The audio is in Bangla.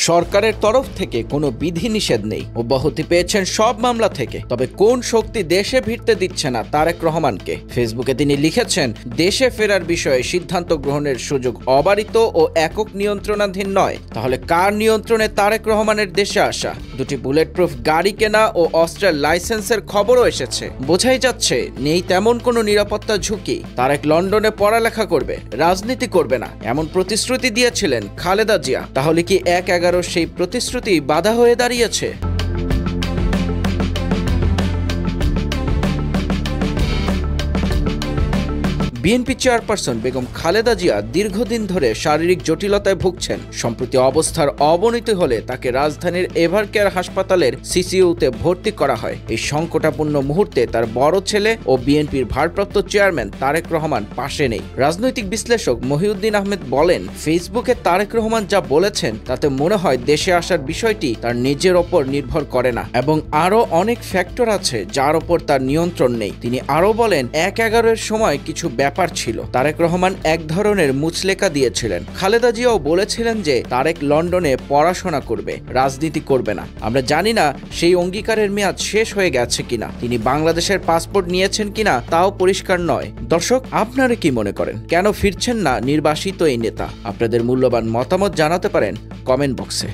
সরকারের তরফ থেকে কোনো বিধিনিষেধ নেই, অব্যাহতি পেয়েছেন সব মামলা থেকে। তবে কোন শক্তি দেশে ফিরতে দিচ্ছে না তারেক রহমানকে? ফেসবুকে তিনি লিখেছেন, দেশে ফেরার বিষয়ে সিদ্ধান্ত গ্রহণের সুযোগ অবারিত ও একক নিয়ন্ত্রণাধীন নয়। তাহলে কার নিয়ন্ত্রণে তারেক রহমানের দেশে আসা? দুটি বুলেট প্রুফ গাড়ি কেনা ও অস্ত্রের লাইসেন্সের খবরও এসেছে। বোঝাই যাচ্ছে নেই তেমন কোনো নিরাপত্তা ঝুঁকি। তারেক লন্ডনে পড়ালেখা করবে, রাজনীতি করবে না, এমন প্রতিশ্রুতি দিয়েছিলেন খালেদা জিয়া। তাহলে কি ১/১১ সেই প্রতিশ্রুতি বাধা হয়ে দাঁড়িয়েছে? বিএনপি চেয়ারপারসন বেগম খালেদা জিয়া দীর্ঘদিন ধরে শারীরিক জটিলতায় ভুগছেন। সম্প্রতি অবস্থার অবনতি হলে তাকে রাজধানীর এভারকেয়ার হাসপাতালের সিসিইউতে ভর্তি করা হয়। এই সংকটাপূর্ণ মুহূর্তে তার বড় ছেলে ও বিএনপির ভারপ্রাপ্ত চেয়ারম্যান তারেক রহমান পাশে নেই। রাজনৈতিক বিশ্লেষক মহিউদ্দিন আহমেদ বলেন, ফেসবুকে তারেক রহমান যা বলেছেন তাতে মনে হয় দেশে আসার বিষয়টি তার নিজের ওপর নির্ভর করে না এবং আরও অনেক ফ্যাক্টর আছে যার ওপর তার নিয়ন্ত্রণ নেই। তিনি আরও বলেন, ১/১১-এর সময় কিছু ব্যাপার ছিল। তারেক রহমান এক ধরনের মুচলেকা দিয়েছিলেন। খালেদা জিয়াও বলেছিলেন যে তারেক লন্ডনে পড়াশোনা করবে, রাজনীতি করবে না। আমরা জানি না সেই অঙ্গীকারের মেয়াদ শেষ হয়ে গেছে কিনা, তিনি বাংলাদেশের পাসপোর্ট নিয়েছেন কিনা তাও পরিষ্কার নয়। দর্শক, আপনারা কি মনে করেন, কেন ফিরছেন না নির্বাসিত এই নেতা? আপনাদের মূল্যবান মতামত জানাতে পারেন কমেন্ট বক্সে।